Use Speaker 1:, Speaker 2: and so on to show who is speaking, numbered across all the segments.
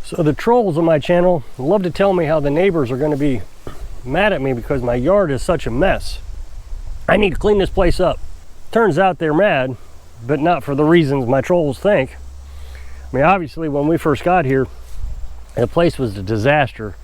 Speaker 1: So the trolls on my channel love to tell me how the neighbors are going to be mad at me because my yard is such a mess. I need to clean this place up. Turns out they're mad, but not for the reasons my trolls think. I mean, obviously when we first got here, the place was a disaster,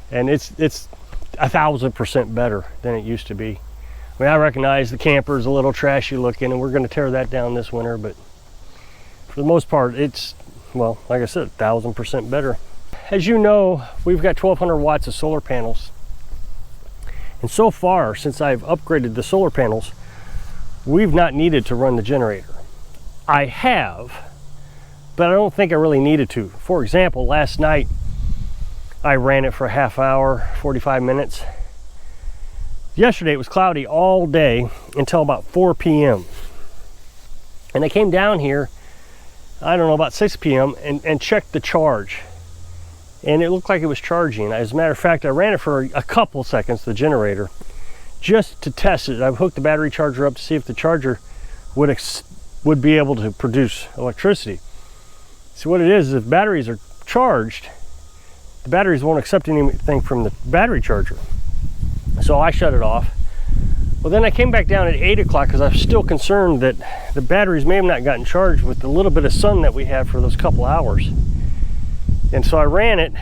Speaker 1: and it's 1000% better than it used to be. I mean, I recognize the camper's a little trashy looking, and we're going to tear that down this winter, but for the most part, it's, well, like I said, 1000% better. As you know, we've got 1200 watts of solar panels. And so far, since I've upgraded the solar panels, we've not needed to run the generator. I have, but I don't think I really needed to. For example, last night, I ran it for a half hour, 45 minutes. Yesterday, it was cloudy all day until about 4 p.m. And I came down here, I don't know, about 6 p.m. and checked the charge. And it looked like it was charging. As a matter of fact, I ran it for a couple seconds, the generator, just to test it. I've hooked the battery charger up to see if the charger would be able to produce electricity. See, what it is, if batteries are charged, the batteries won't accept anything from the battery charger. So I shut it off. Well, then I came back down at 8 o'clock because I was still concerned that the batteries may have not gotten charged with the little bit of sun that we had for those couple hours. And so I ran it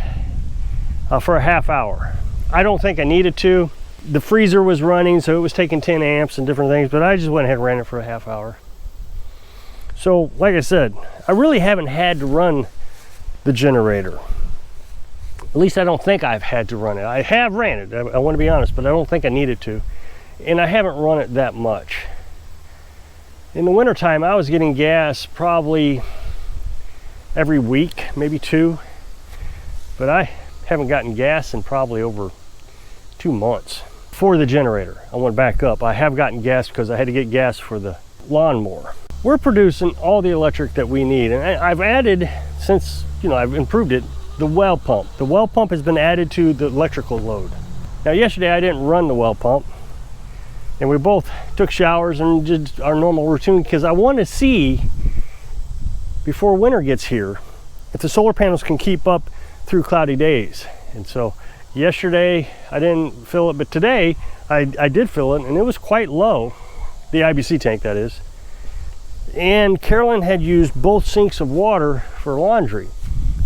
Speaker 1: for a half hour. I don't think I needed to. The freezer was running, so it was taking 10 amps and different things, but I just went ahead and ran it for a half hour. So, like I said, I really haven't had to run the generator. At least I don't think I've had to run it. I have ran it, I want to be honest, but I don't think I needed to. And I haven't run it that much. In the wintertime, I was getting gas probably every week, maybe 2. But I haven't gotten gas in probably over 2 months. For the generator, I want to back up. I have gotten gas because I had to get gas for the lawnmower. We're producing all the electric that we need. And I've added, since, you know, I've improved it, the well pump. The well pump has been added to the electrical load. Now, yesterday I didn't run the well pump, and we both took showers and did our normal routine because I want to see, before winter gets here, if the solar panels can keep up through cloudy days. And so yesterday I didn't fill it, but today I did fill it, and it was quite low, the IBC tank that is. And Carolyn had used both sinks of water for laundry,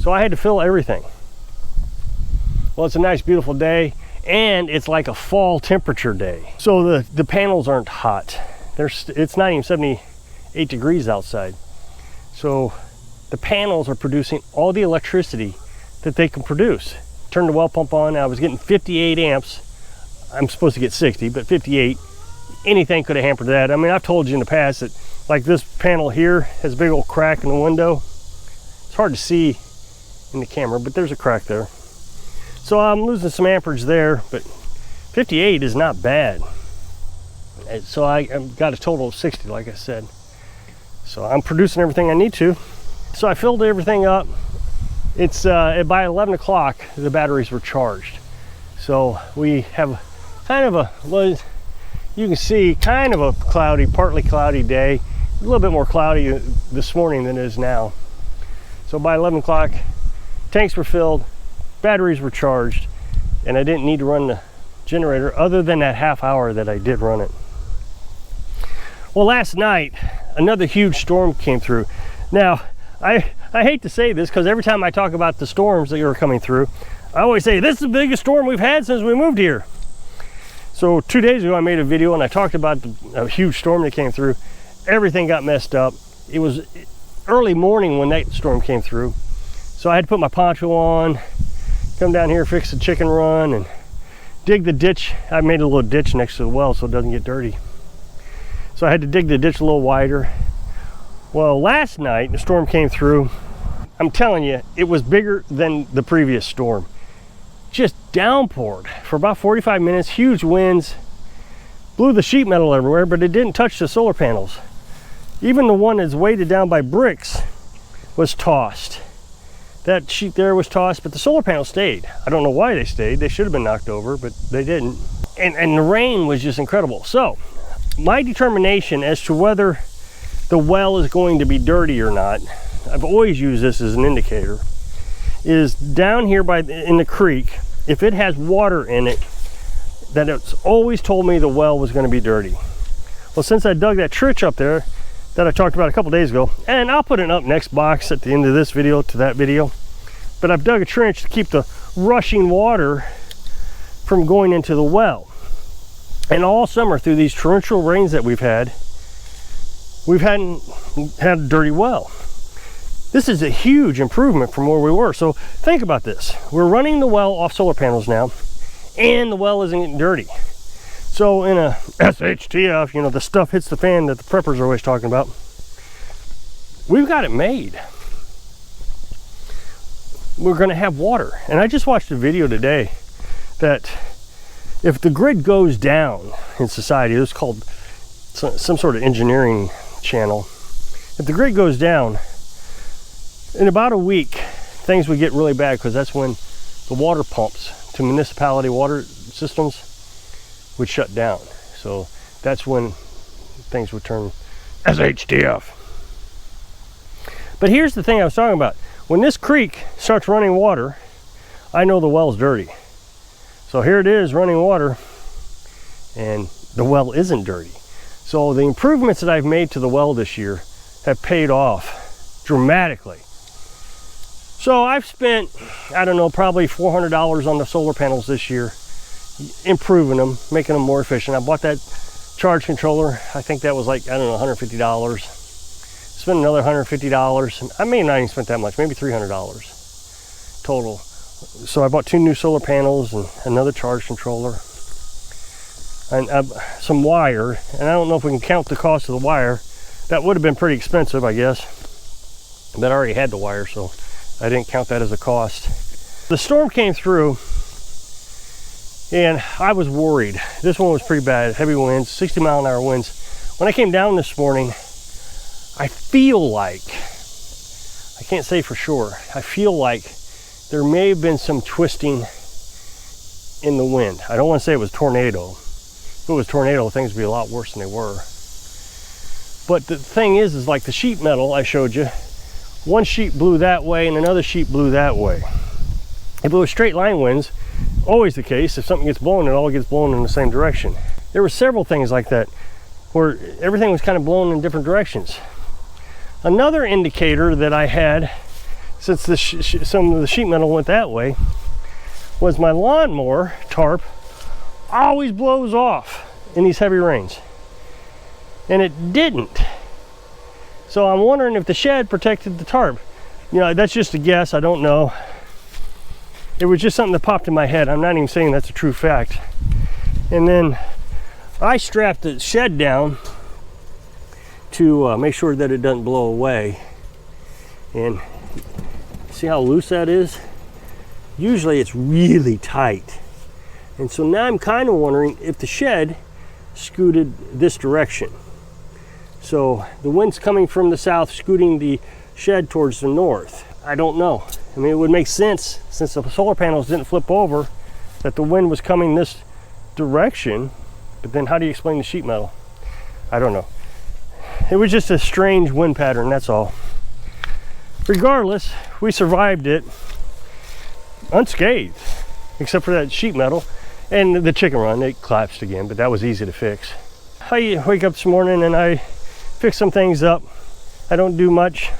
Speaker 1: so I had to fill everything. Well, it's a nice beautiful day, and it's like a fall temperature day, so the panels aren't hot. It's not even 78 degrees outside, so the panels are producing all the electricity that they can produce. Turned the well pump on, I was getting 58 amps. I'm supposed to get 60, but 58. Anything could have hampered that. I mean, I've told you in the past that, like, this panel here has a big old crack in the window. It's hard to see in the camera, but there's a crack there. So I'm losing some amperage there, but 58 is not bad. So I've got a total of 60, like I said. So I'm producing everything I need to. So I filled everything up. It's by 11 o'clock, the batteries were charged. So we have kind of a, well, you can see, kind of a cloudy, partly cloudy day. A little bit more cloudy this morning than it is now. So by 11 o'clock, tanks were filled, batteries were charged, and I didn't need to run the generator other than that half hour that I did run it. Well, last night, another huge storm came through. Now, I hate to say this because every time I talk about the storms that are coming through, I always say, this is the biggest storm we've had since we moved here. So 2 days ago, I made a video and I talked about a huge storm that came through. Everything got messed up. It was early morning when that storm came through. So I had to put my poncho on, come down here, fix the chicken run, and dig the ditch. I made a little ditch next to the well so it doesn't get dirty. So I had to dig the ditch a little wider. Well, last night, the storm came through. I'm telling you, it was bigger than the previous storm. Just downpoured for about 45 minutes, huge winds, blew the sheet metal everywhere, but it didn't touch the solar panels. Even the one that's weighted down by bricks was tossed. That sheet there was tossed, but the solar panel stayed. I don't know why they stayed. They should have been knocked over, but they didn't. And the rain was just incredible. So my determination as to whether the well is going to be dirty or not, I've always used this as an indicator, is down here in the creek, if it has water in it, that it's always told me the well was going to be dirty. Well, since I dug that trench up there that I talked about a couple days ago, and I'll put an up next box at the end of this video to that video, but I've dug a trench to keep the rushing water from going into the well. And all summer through these torrential rains that we hadn't had a dirty well. This is a huge improvement from where we were. So think about this. We're running the well off solar panels now, and the well isn't getting dirty. So in a SHTF, you know, the stuff hits the fan that the preppers are always talking about, we've got it made. We're gonna have water. And I just watched a video today that if the grid goes down in society, it's called some sort of engineering channel. If the grid goes down, in about a week, things would get really bad, because that's when the water pumps to municipality water systems would shut down. So that's when things would turn SHTF. But here's the thing I was talking about. When this creek starts running water, I know the well's dirty. So here it is running water, and the well isn't dirty. So the improvements that I've made to the well this year have paid off dramatically. So I've spent, I don't know, probably $400 on the solar panels this year, improving them, making them more efficient. I bought that charge controller. I think that was like, I don't know, $150. Spent another $150. I may not even spent that much, maybe $300 total. So I bought 2 new solar panels and another charge controller and some wire. And I don't know if we can count the cost of the wire. That would have been pretty expensive, I guess. But I already had the wire, so I didn't count that as a cost. The storm came through, and I was worried. This one was pretty bad. Heavy winds, 60-mile-an-hour winds. When I came down this morning, I feel like, I can't say for sure, I feel like there may have been some twisting in the wind. I don't want to say it was tornado. If it was tornado, things would be a lot worse than they were. But the thing is like the sheet metal I showed you, one sheet blew that way and another sheet blew that way. If it was straight line winds, always the case, if something gets blown, it all gets blown in the same direction. There were several things like that where everything was kind of blown in different directions. Another indicator that I had, since some of the sheet metal went that way, was my lawnmower tarp always blows off in these heavy rains. And it didn't. So I'm wondering if the shed protected the tarp. You know, that's just a guess, I don't know. It was just something that popped in my head. I'm not even saying that's a true fact. And then I strapped the shed down to make sure that it doesn't blow away. And see how loose that is? Usually it's really tight. And so now I'm kind of wondering if the shed scooted this direction. So the wind's coming from the south, scooting the shed towards the north. I don't know. I mean, it would make sense, since the solar panels didn't flip over, that the wind was coming this direction. But then how do you explain the sheet metal? I don't know. It was just a strange wind pattern, that's all. Regardless, we survived it unscathed, except for that sheet metal and the chicken run. It collapsed again, but that was easy to fix. I wake up this morning and I fix some things up. I don't do much.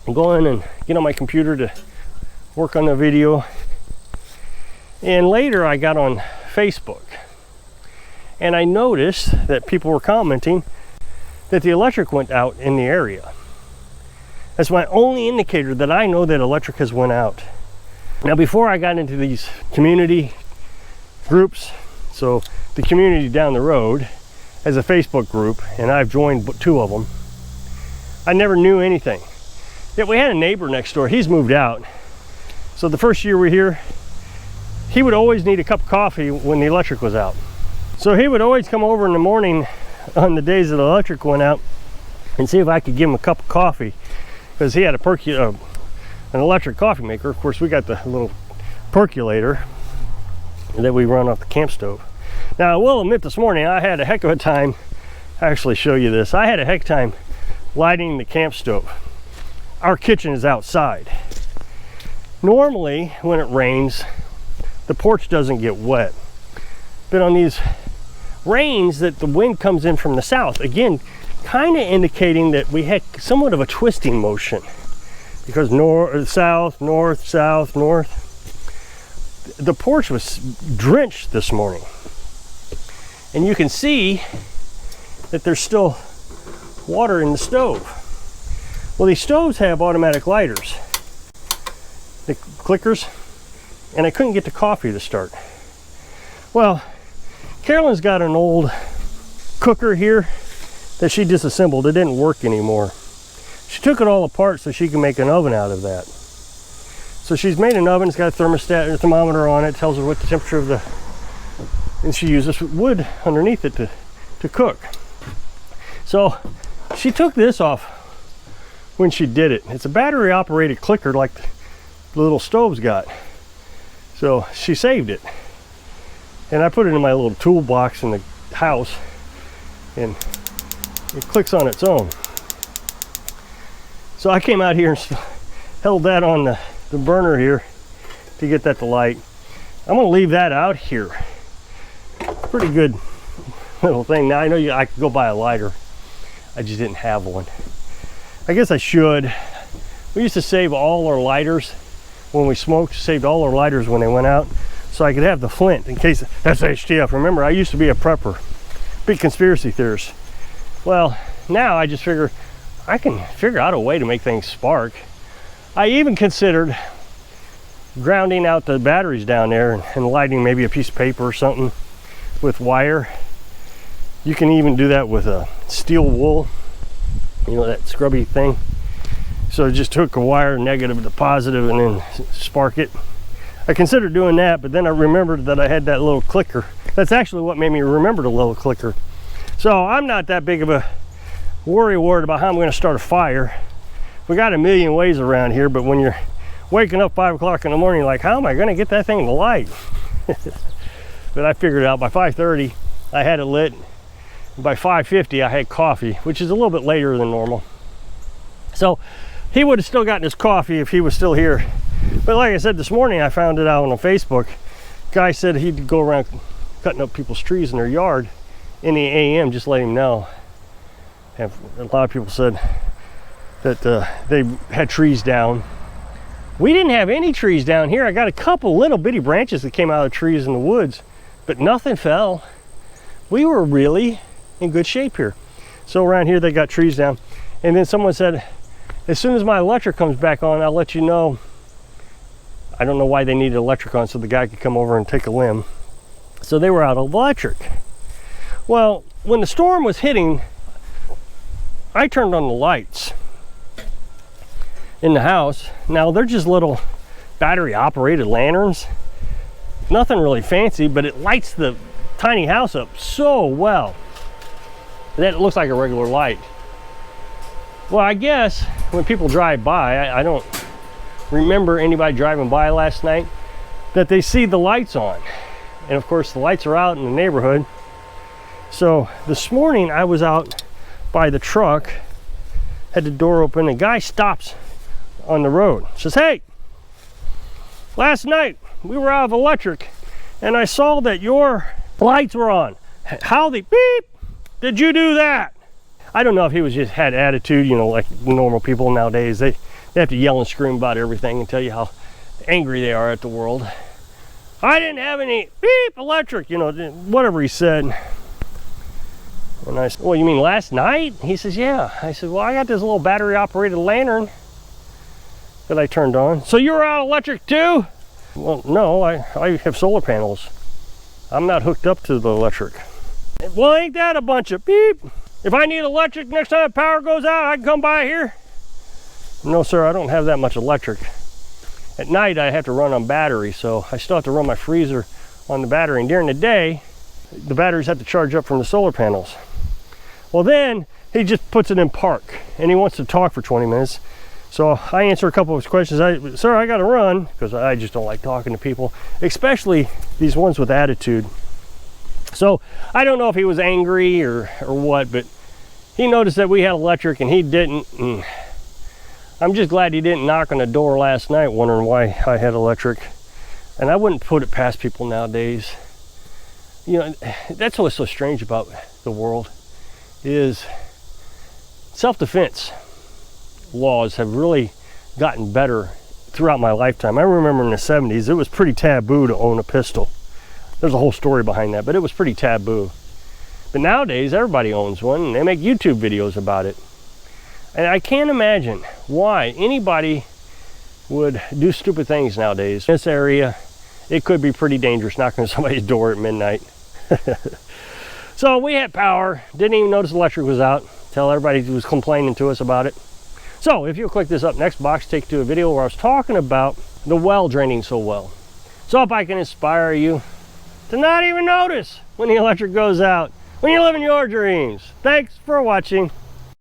Speaker 1: I go in and get on my computer to work on the video. And later I got on Facebook and I noticed that people were commenting that the electric went out in the area. That's my only indicator that I know that electric has went out. Now, before I got into these community groups, so the community down the road has a Facebook group, and I've joined 2 of them. I never knew anything. Yet we had a neighbor next door. He's moved out. So the first year we were here, he would always need a cup of coffee when the electric was out. So he would always come over in the morning on the days that the electric went out and see if I could give him a cup of coffee, because he had an electric coffee maker. Of course, we got the little percolator that we run off the camp stove. Now, I will admit, this morning I had a heck of a time. Actually, show you this. I had a heck of a time lighting the camp stove. Our kitchen is outside, Normally, when it rains, the porch doesn't get wet. But on these rains that the wind comes in from the south, again, kind of indicating that we had somewhat of a twisting motion. Because north, south, north, south, north. The porch was drenched this morning. And you can see that there's still water in the stove. Well, these stoves have automatic lighters, the clickers, and I couldn't get the coffee to start. Well, Carolyn's got an old cooker here that she disassembled. It didn't work anymore. She took it all apart so she can make an oven out of that. So she's made an oven. It's got a thermostat and a thermometer on it. Tells her what the temperature of the, and she uses wood underneath it to cook. So she took this off when she did it. It's a battery operated clicker like the little stove's got. So she saved it. And I put it in my little toolbox in the house, and it clicks on its own. So I came out here and held that on the burner here to get that to light. I'm gonna leave that out here. Pretty good little thing. Now I know I could go buy a lighter. I just didn't have one. I guess I should. We used to save all our lighters when we smoked, saved all our lighters when they went out, so I could have the flint in case. That's HTF. Remember, I used to be a prepper, big conspiracy theorist. Well, now I just figure I can figure out a way to make things spark. I even considered grounding out the batteries down there and lighting maybe a piece of paper or something with wire. You can even do that with a steel wool, you know, that scrubby thing. So I just took a wire, negative to positive, and then spark it. I considered doing that, but then I remembered that I had that little clicker. That's actually what made me remember the little clicker. So I'm not that big of a worried about how I'm going to start a fire. We got a million ways around here, but when you're waking up 5 o'clock in the morning, like, how am I going to get that thing to light? But I figured it out. By 5:30, I had it lit. By 5:50, I had coffee, which is a little bit later than normal. So he would have still gotten his coffee if he was still here. But like I said, this morning I found it out on Facebook. Guy said he'd go around cutting up people's trees in their yard in the AM, just let him know. And a lot of people said that they had trees down. We didn't have any trees down here. I got a couple little bitty branches that came out of trees in the woods, but nothing fell. We were really in good shape here. So around here they got trees down. And then someone said, as soon as my electric comes back on, I'll let you know. I don't know why they needed electric on so the guy could come over and take a limb. So they were out of electric. Well, when the storm was hitting, I turned on the lights in the house. Now they're just little battery operated lanterns. Nothing really fancy, but it lights the tiny house up so well that it looks like a regular light. Well, I guess when people drive by, I don't remember anybody driving by last night, that they see the lights on. And of course the lights are out in the neighborhood. So this morning I was out by the truck, had the door open, a guy stops on the road, says, hey, last night we were out of electric and I saw that your lights were on. How the beep did you do that? I don't know if he was just had attitude, you know, like normal people nowadays. They have to yell and scream about everything and tell you how angry they are at the world. I didn't have any beep electric, you know, whatever he said. And I said, well, you mean last night? He says, yeah. I said, well, I got this little battery operated lantern that I turned on. So you're out of electric too? Well, no, I have solar panels. I'm not hooked up to the electric. Well, ain't that a bunch of beep? If I need electric next time the power goes out, I can come by here? No, sir, I don't have that much electric. At night, I have to run on battery, so I still have to run my freezer on the battery. And during the day, the batteries have to charge up from the solar panels. Well, then he just puts it in park and he wants to talk for 20 minutes. So I answer a couple of his questions. Sir, I got to run, because I just don't like talking to people, especially these ones with attitude. So I don't know if he was angry or what, but he noticed that we had electric and he didn't. And I'm just glad he didn't knock on the door last night wondering why I had electric. And I wouldn't put it past people nowadays. You know, that's what's so strange about the world is self-defense laws have really gotten better throughout my lifetime. I remember in the 70s, it was pretty taboo to own a pistol. There's a whole story behind that, but it was pretty taboo. But nowadays, everybody owns one, and they make YouTube videos about it. And I can't imagine why anybody would do stupid things nowadays. In this area, it could be pretty dangerous knocking on somebody's door at midnight. So we had power, didn't even notice the electric was out until everybody was complaining to us about it. So if you click this up next box, take you to a video where I was talking about the well draining so well. So if I can inspire you to not even notice when the electric goes out, when you're living your dreams. Thanks for watching.